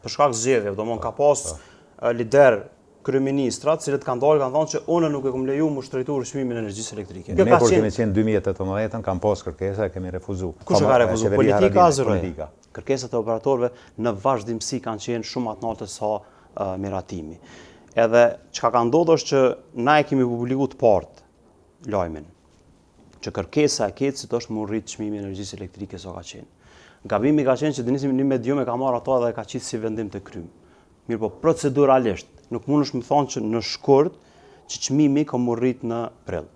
për shkak zgjedhjeve, domthon ka pas lider kryeministrat, cilët kanë thënë që unë nuk e kam leju më shtrejtuar çmimin e energjisë elektrike. Ne kur kemi qenë 2018 kam pas kërkesa e kemi refuzuar. Kush e ka refuzuar? Politika azërë. Kërkesat e operatorëve në vazhdimsi kanë qenë shumë të larta sa miratimi. Edhe çka ka ndodhur është që na e kemi publikuar të parë lajmin që kërkesa e KEC-it është më rrit çmimi i energjisë elektrike sa ka qenë. Gabimi ka qenë që Denisi një medium e ka marrë ato dhe ka qitë si vendim të krym. Mirë po, proceduralisht, nuk mundesh më thonë që në shkurt që çmimi ka më rrit në prill.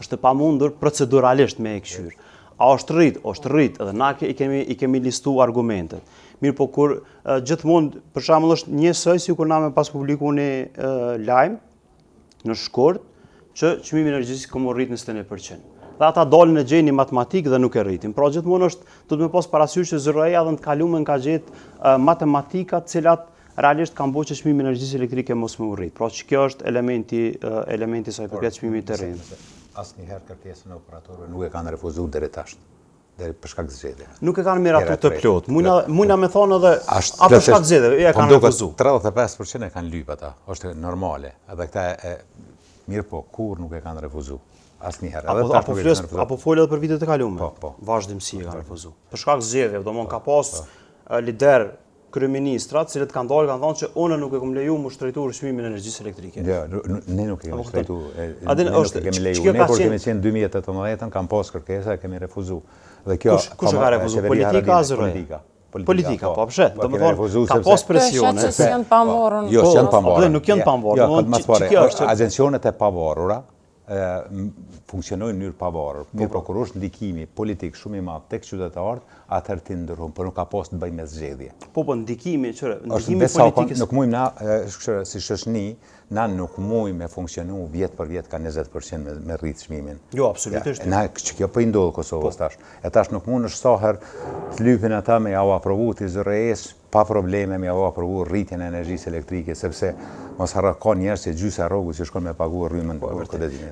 Është e pamundur proceduralisht me e këshyr. A është rrit? Është rrit, edhe na i kemi listuar argumentet. Mirë po, kur gjithmonë, për shembull është njësoj si kur na me pas publikuar një lajm në shkurt që çmimi i energjisë ka më rrit 21%. Dhe ata dalin e gjejnë matematikë dhe nuk e rritin. Pra gjithmonë do të me pas parasysh që zëroja dhe në të kalumen ka gjetë matematikat cilat realisht kanë bërë që çmimi i energjisë elektrike mos më rrit. Pra që kjo është elementi sa i përket çmimit të rrjedhës. Asnjëherë kërkesën e operatorëve nuk e kanë refuzuar deri tash. Deri për shkak zgjedhjeve. Nuk e kanë miratuar të plot. Mujna me thonë edhe a për shkak zgjedhjeve e kanë refuzuar. 35% e kanë lyp ata. Është normale. Edhe këta mirë po, kur nuk e kanë refuzuar. Asnjëherë. Apo folë edhe për vitet e kaluara. Po. Vazhdimsi e kanë refuzuar. Për shkak zgjedhjeve, domthon ka pas lider kryeministrat, cilët kanë thënë që unë nuk e kam leju më shtrejtuar çmimin e energjisë elektrike. Jo, ne nuk e kemi shtrejtuar. Ne nuk e kemi leju. Ne kur kemi qenë 2018 kam pas kërkesa e kemi refuzuar. Dhe kjo kush e ka refuzuar? Politika azërë. Politika, po pse? Domethënë ka pas presione. Jo, s'janë pavarur. Jo, s'janë pavarur. Nuk janë pavarur. Agjencionet e pavarura funksionojnë në mënyrë pavarur. Mirë po kur është ndikimi politik shumë i madh tek qytetarët, atëherë ti ndërhum, por nuk ka pas të bëjë me zgjedhje. Po ndikimi politikës. Nuk mujmë na si shoqëni, na nuk mujmë me funksionu vjet për vjet ka 20% me rrit çmimin. Jo, absolutisht. Na kjo po i ndodh Kosovës tash. E tash nuk mundesh sa herë të lypin ata me ja aprovu ti zërës pa probleme me ja aprovu rritjen e energjisë elektrike sepse mos harro ka njerëz që gjysë rrogut që shkon me paguar rrymën për këtë ditë.